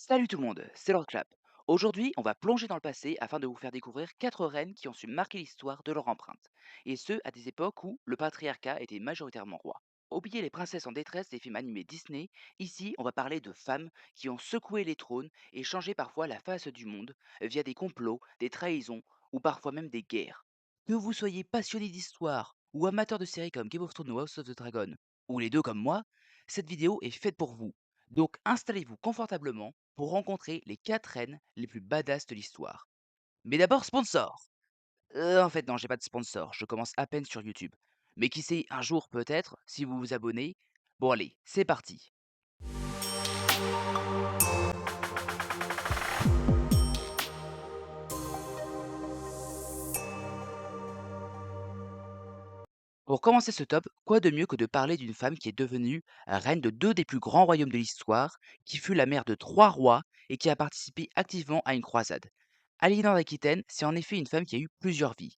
Salut tout le monde, c'est Lord Clap. Aujourd'hui, on va plonger dans le passé afin de vous faire découvrir quatre reines qui ont su marquer l'histoire de leur empreinte, et ce à des époques où le patriarcat était majoritairement roi. Oubliez les princesses en détresse des films animés Disney, ici on va parler de femmes qui ont secoué les trônes et changé parfois la face du monde via des complots, des trahisons ou parfois même des guerres. Que vous soyez passionné d'histoire ou amateur de séries comme Game of Thrones ou House of the Dragon, ou les deux comme moi, cette vidéo est faite pour vous. Donc installez-vous confortablement pour rencontrer les 4 reines les plus badass de l'histoire. Mais d'abord, sponsor. En fait, non, j'ai pas de sponsor, je commence à peine sur YouTube. Mais qui sait, un jour peut-être, si vous vous abonnez. Bon allez, c'est parti. Pour commencer ce top, quoi de mieux que de parler d'une femme qui est devenue reine de deux des plus grands royaumes de l'histoire, qui fut la mère de trois rois et qui a participé activement à une croisade. Aliénor d'Aquitaine, c'est en effet une femme qui a eu plusieurs vies.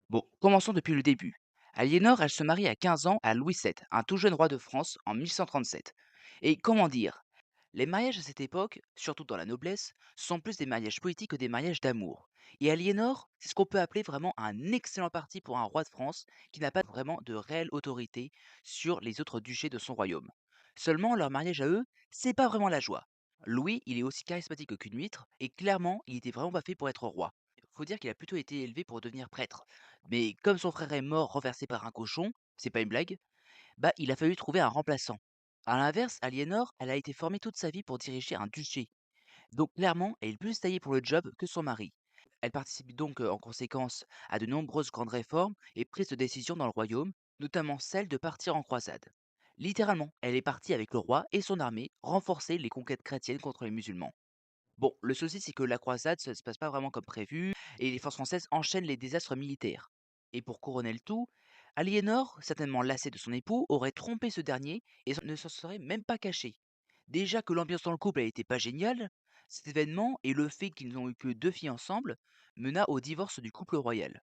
Bon, commençons depuis le début. Aliénor, elle se marie à 15 ans à Louis VII, un tout jeune roi de France, en 1137. Et comment dire, les mariages à cette époque, surtout dans la noblesse, sont plus des mariages politiques que des mariages d'amour. Et Aliénor, c'est ce qu'on peut appeler vraiment un excellent parti pour un roi de France qui n'a pas vraiment de réelle autorité sur les autres duchés de son royaume. Seulement, leur mariage à eux, c'est pas vraiment la joie. Louis, il est aussi charismatique qu'une huître, et clairement, il était vraiment pas fait pour être roi. Faut dire qu'il a plutôt été élevé pour devenir prêtre. Mais comme son frère est mort renversé par un cochon, c'est pas une blague, bah il a fallu trouver un remplaçant. À l'inverse, Aliénor, elle a été formée toute sa vie pour diriger un duché. Donc clairement, elle est plus taillée pour le job que son mari. Elle participe donc en conséquence à de nombreuses grandes réformes et prises de décision dans le royaume, notamment celle de partir en croisade. Littéralement, elle est partie avec le roi et son armée renforcer les conquêtes chrétiennes contre les musulmans. Bon, le souci c'est que la croisade ça se passe pas vraiment comme prévu et les forces françaises enchaînent les désastres militaires. Et pour couronner le tout, Aliénor, certainement lassée de son époux, aurait trompé ce dernier et ne s'en serait même pas caché. Déjà que l'ambiance dans le couple n'était pas géniale, cet événement et le fait qu'ils n'ont eu que deux filles ensemble mena au divorce du couple royal.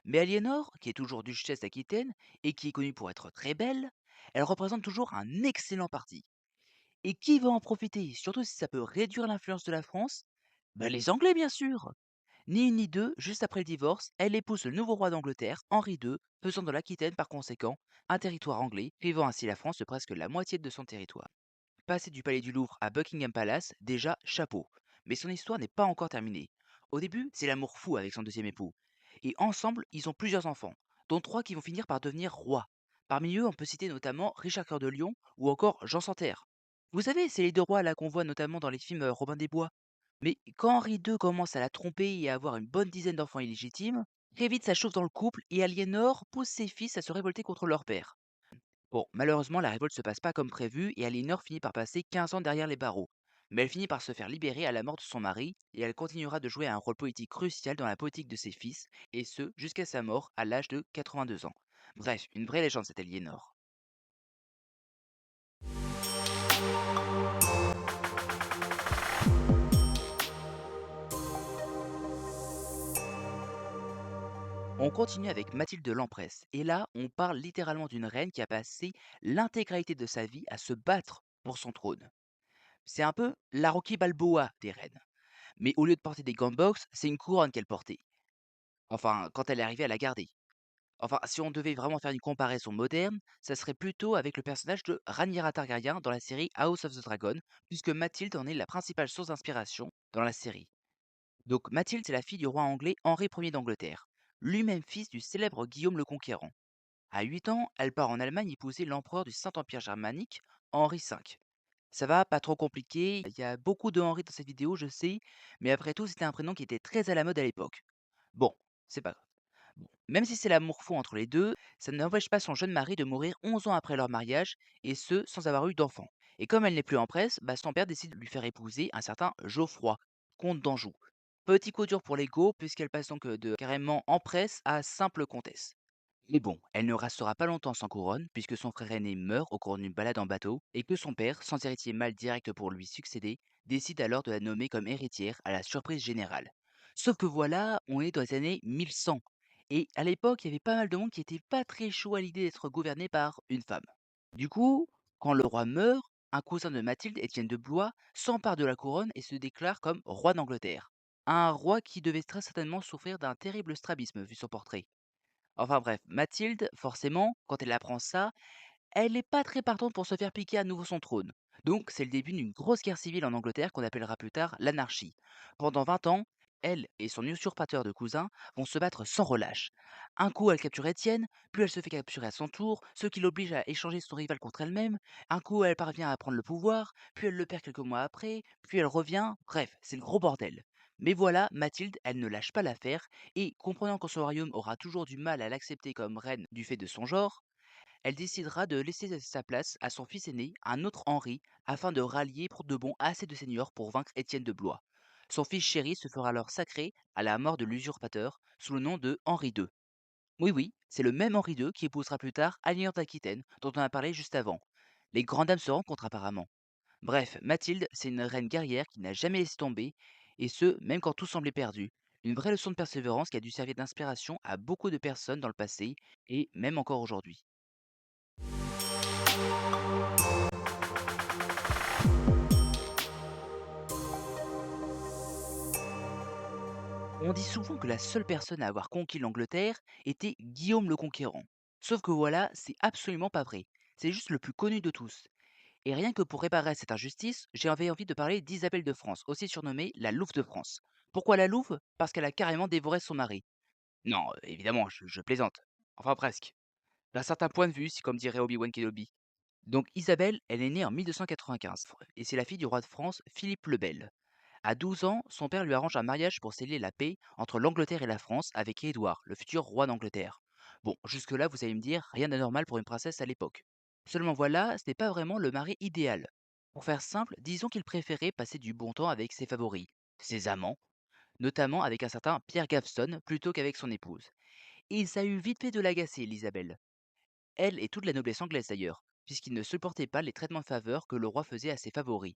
Mais Aliénor, qui est toujours duchesse d'Aquitaine et qui est connue pour être très belle, elle représente toujours un excellent parti. Et qui va en profiter, surtout si ça peut réduire l'influence de la France? Bah, les Anglais, bien sûr. Ni une ni deux, juste après le divorce, elle épouse le nouveau roi d'Angleterre, Henri II, faisant de l'Aquitaine par conséquent un territoire anglais, privant ainsi la France de presque la moitié de son territoire. Passer du palais du Louvre à Buckingham Palace, déjà chapeau. Mais son histoire n'est pas encore terminée. Au début, c'est l'amour fou avec son deuxième époux. Et ensemble, ils ont plusieurs enfants, dont trois qui vont finir par devenir rois. Parmi eux, on peut citer notamment Richard Cœur de Lion ou encore Jean sans Terre. Vous savez, c'est les deux rois là qu'on voit notamment dans les films Robin des Bois. Mais quand Henri II commence à la tromper et à avoir une bonne dizaine d'enfants illégitimes, très vite ça chauffe dans le couple et Aliénor pousse ses fils à se révolter contre leur père. Bon, malheureusement, la révolte se passe pas comme prévu et Aliénor finit par passer 15 ans derrière les barreaux. Mais elle finit par se faire libérer à la mort de son mari et elle continuera de jouer un rôle politique crucial dans la politique de ses fils, et ce jusqu'à sa mort à l'âge de 82 ans. Bref, une vraie légende cette Aliénor. On continue avec Mathilde l'Empresse, et là, on parle littéralement d'une reine qui a passé l'intégralité de sa vie à se battre pour son trône. C'est un peu la Rocky Balboa des reines. Mais au lieu de porter des gants de boxe, c'est une couronne qu'elle portait. Enfin, quand elle est arrivée à la garder. Enfin, si on devait vraiment faire une comparaison moderne, ça serait plutôt avec le personnage de Rhaenyra Targaryen dans la série House of the Dragon, puisque Mathilde en est la principale source d'inspiration dans la série. Donc Mathilde, c'est la fille du roi anglais Henri Ier d'Angleterre, lui-même fils du célèbre Guillaume le Conquérant. À 8 ans, elle part en Allemagne épouser l'empereur du Saint-Empire germanique, Henri V. Ça va, pas trop compliqué, il y a beaucoup de Henri dans cette vidéo, je sais, mais après tout, c'était un prénom qui était très à la mode à l'époque. Bon, c'est pas grave. Bon, même si c'est l'amour fou entre les deux, ça n'empêche pas son jeune mari de mourir 11 ans après leur mariage, et ce, sans avoir eu d'enfant. Et comme elle n'est plus empresse, bah, son père décide de lui faire épouser un certain Geoffroy, comte d'Anjou. Petit coup dur pour l'ego, puisqu'elle passe donc de carrément empresse à simple comtesse. Mais bon, elle ne restera pas longtemps sans couronne, puisque son frère aîné meurt au cours d'une balade en bateau, et que son père, sans héritier mâle direct pour lui succéder, décide alors de la nommer comme héritière à la surprise générale. Sauf que voilà, on est dans les années 1100, et à l'époque, il y avait pas mal de monde qui était pas très chaud à l'idée d'être gouverné par une femme. Du coup, quand le roi meurt, un cousin de Mathilde, Étienne de Blois, s'empare de la couronne et se déclare comme roi d'Angleterre. Un roi qui devait très certainement souffrir d'un terrible strabisme vu son portrait. Enfin bref, Mathilde, forcément, quand elle apprend ça, elle n'est pas très partante pour se faire piquer à nouveau son trône. Donc c'est le début d'une grosse guerre civile en Angleterre qu'on appellera plus tard l'anarchie. Pendant 20 ans, elle et son usurpateur de cousin vont se battre sans relâche. Un coup elle capture Étienne, puis elle se fait capturer à son tour, ce qui l'oblige à échanger son rival contre elle-même. Un coup elle parvient à prendre le pouvoir, puis elle le perd quelques mois après, puis elle revient. Bref, c'est le gros bordel. Mais voilà, Mathilde, elle ne lâche pas l'affaire, et comprenant que son royaume aura toujours du mal à l'accepter comme reine du fait de son genre, elle décidera de laisser sa place à son fils aîné, un autre Henri, afin de rallier pour de bon assez de seigneurs pour vaincre Étienne de Blois. Son fils chéri se fera alors sacré à la mort de l'usurpateur sous le nom de Henri II. Oui, oui, c'est le même Henri II qui épousera plus tard Aliénor d'Aquitaine, dont on a parlé juste avant. Les grandes dames se rencontrent apparemment. Bref, Mathilde, c'est une reine guerrière qui n'a jamais laissé tomber, et ce, même quand tout semblait perdu. Une vraie leçon de persévérance qui a dû servir d'inspiration à beaucoup de personnes dans le passé, et même encore aujourd'hui. On dit souvent que la seule personne à avoir conquis l'Angleterre était Guillaume le Conquérant. Sauf que voilà, c'est absolument pas vrai. C'est juste le plus connu de tous. Et rien que pour réparer à cette injustice, j'avais envie de parler d'Isabelle de France, aussi surnommée la Louve de France. Pourquoi la Louve? Parce qu'elle a carrément dévoré son mari. Non, évidemment, je plaisante. Enfin presque. D'un certain point de vue, si comme dirait Obi-Wan Kenobi. Donc Isabelle, elle est née en 1295, et c'est la fille du roi de France, Philippe le Bel. À 12 ans, son père lui arrange un mariage pour sceller la paix entre l'Angleterre et la France avec Édouard, le futur roi d'Angleterre. Bon, jusque-là, vous allez me dire, rien d'anormal pour une princesse à l'époque. Seulement voilà, ce n'est pas vraiment le mari idéal. Pour faire simple, disons qu'il préférait passer du bon temps avec ses favoris, ses amants, notamment avec un certain Pierre Gaveston plutôt qu'avec son épouse. Et ça a eu vite fait de l'agacer, l'Isabelle. Elle et toute la noblesse anglaise d'ailleurs, puisqu'il ne supportait pas les traitements de faveur que le roi faisait à ses favoris.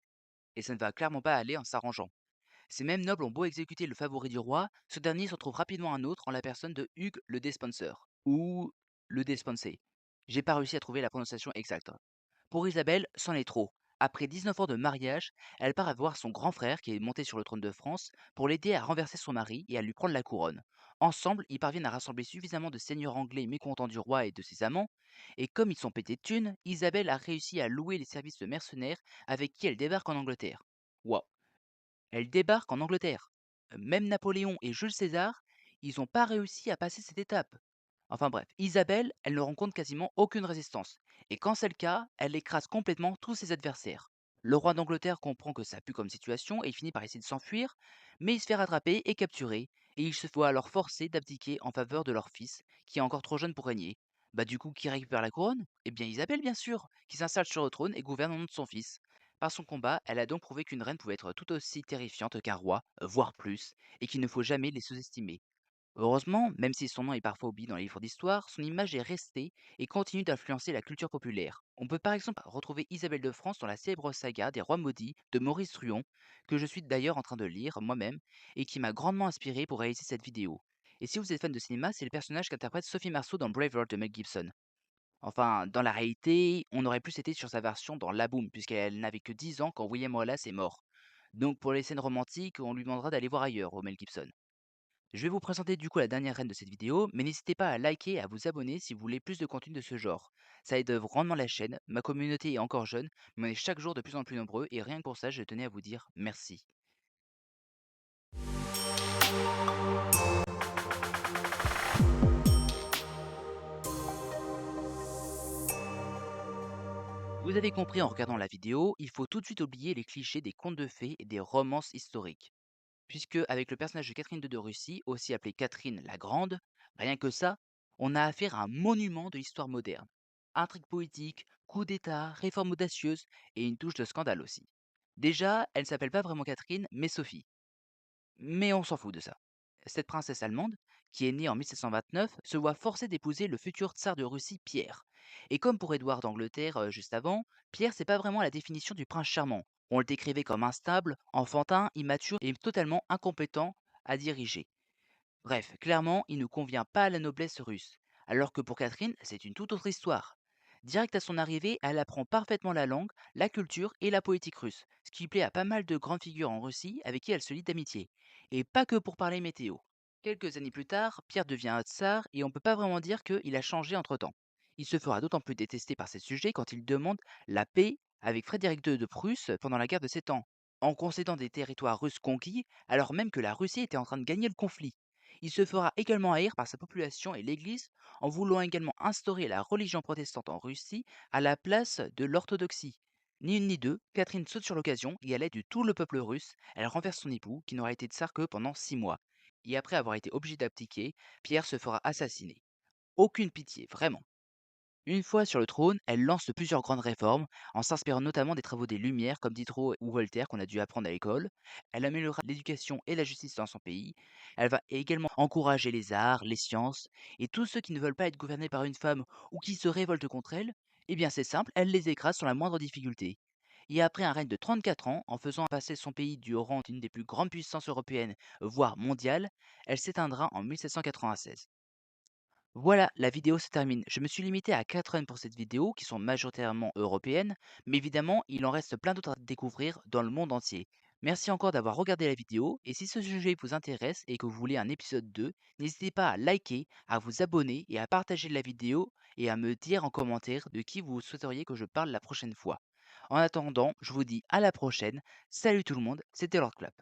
Et ça ne va clairement pas aller en s'arrangeant. Ces mêmes nobles ont beau exécuter le favori du roi, ce dernier s'en trouve rapidement un autre en la personne de Hugues le Despenser, ou le Despensé. J'ai pas réussi à trouver la prononciation exacte. Pour Isabelle, c'en est trop. Après 19 ans de mariage, elle part à voir son grand frère qui est monté sur le trône de France pour l'aider à renverser son mari et à lui prendre la couronne. Ensemble, ils parviennent à rassembler suffisamment de seigneurs anglais mécontents du roi et de ses amants, et comme ils sont pétés de thunes, Isabelle a réussi à louer les services de mercenaires avec qui elle débarque en Angleterre. Waouh! Elle débarque en Angleterre. Même Napoléon et Jules César, ils n'ont pas réussi à passer cette étape. Enfin bref, Isabelle, elle ne rencontre quasiment aucune résistance. Et quand c'est le cas, elle écrase complètement tous ses adversaires. Le roi d'Angleterre comprend que ça pue comme situation et il finit par essayer de s'enfuir, mais il se fait rattraper et capturer, et il se voit alors forcé d'abdiquer en faveur de leur fils, qui est encore trop jeune pour régner. Bah du coup, qui récupère la couronne? Eh bien Isabelle bien sûr, qui s'installe sur le trône et gouverne au nom de son fils. Par son combat, elle a donc prouvé qu'une reine pouvait être tout aussi terrifiante qu'un roi, voire plus, et qu'il ne faut jamais les sous-estimer. Heureusement, même si son nom est parfois oublié dans les livres d'histoire, son image est restée et continue d'influencer la culture populaire. On peut par exemple retrouver Isabelle de France dans la célèbre saga des Rois maudits de Maurice Druon, que je suis d'ailleurs en train de lire moi-même et qui m'a grandement inspiré pour réaliser cette vidéo. Et si vous êtes fan de cinéma, c'est le personnage qu'interprète Sophie Marceau dans Braveheart de Mel Gibson. Enfin, dans la réalité, on aurait plus été sur sa version dans La Boom, puisqu'elle n'avait que 10 ans quand William Wallace est mort. Donc pour les scènes romantiques, on lui demandera d'aller voir ailleurs, au Mel Gibson. Je vais vous présenter du coup la dernière reine de cette vidéo, mais n'hésitez pas à liker et à vous abonner si vous voulez plus de contenu de ce genre. Ça aide grandement la chaîne, ma communauté est encore jeune, mais on est chaque jour de plus en plus nombreux et rien que pour ça je tenais à vous dire merci. Vous avez compris en regardant la vidéo, il faut tout de suite oublier les clichés des contes de fées et des romances historiques. Puisque avec le personnage de Catherine II de Russie, aussi appelée Catherine la Grande, rien que ça, on a affaire à un monument de l'histoire moderne. Intrigue politique, coup d'État, réforme audacieuse et une touche de scandale aussi. Déjà, elle ne s'appelle pas vraiment Catherine, mais Sophie. Mais on s'en fout de ça. Cette princesse allemande, qui est née en 1729, se voit forcée d'épouser le futur tsar de Russie, Pierre. Et comme pour Édouard d'Angleterre juste avant, Pierre c'est pas vraiment la définition du prince charmant. On le décrivait comme instable, enfantin, immature et totalement incompétent à diriger. Bref, clairement, il ne convient pas à la noblesse russe. Alors que pour Catherine, c'est une toute autre histoire. Direct à son arrivée, elle apprend parfaitement la langue, la culture et la politique russe, ce qui plaît à pas mal de grandes figures en Russie avec qui elle se lie d'amitié. Et pas que pour parler météo. Quelques années plus tard, Pierre devient un tsar et on peut pas vraiment dire qu'il a changé entre-temps. Il se fera d'autant plus détester par ses sujets quand il demande la paix avec Frédéric II de Prusse pendant la guerre de 7 ans, en concédant des territoires russes conquis alors même que la Russie était en train de gagner le conflit. Il se fera également haïr par sa population et l'Église en voulant également instaurer la religion protestante en Russie à la place de l'orthodoxie. Ni une ni deux, Catherine saute sur l'occasion et à l'aide de tout le peuple russe, elle renverse son époux qui n'aura été tsar que pendant 6 mois. Et après avoir été obligé d'abdiquer, Pierre se fera assassiner. Aucune pitié, vraiment. Une fois sur le trône, elle lance plusieurs grandes réformes, en s'inspirant notamment des travaux des Lumières comme Diderot ou Voltaire qu'on a dû apprendre à l'école. Elle améliorera l'éducation et la justice dans son pays. Elle va également encourager les arts, les sciences, et tous ceux qui ne veulent pas être gouvernés par une femme ou qui se révoltent contre elle, eh bien c'est simple, elle les écrase sans la moindre difficulté. Et après un règne de 34 ans, en faisant passer son pays du rang d'une des plus grandes puissances européennes, voire mondiales, elle s'éteindra en 1796. Voilà, la vidéo se termine. Je me suis limité à 4 runs pour cette vidéo, qui sont majoritairement européennes, mais évidemment, il en reste plein d'autres à découvrir dans le monde entier. Merci encore d'avoir regardé la vidéo, et si ce sujet vous intéresse et que vous voulez un épisode 2, n'hésitez pas à liker, à vous abonner et à partager la vidéo et à me dire en commentaire de qui vous souhaiteriez que je parle la prochaine fois. En attendant, je vous dis à la prochaine. Salut tout le monde, c'était Lord Clap.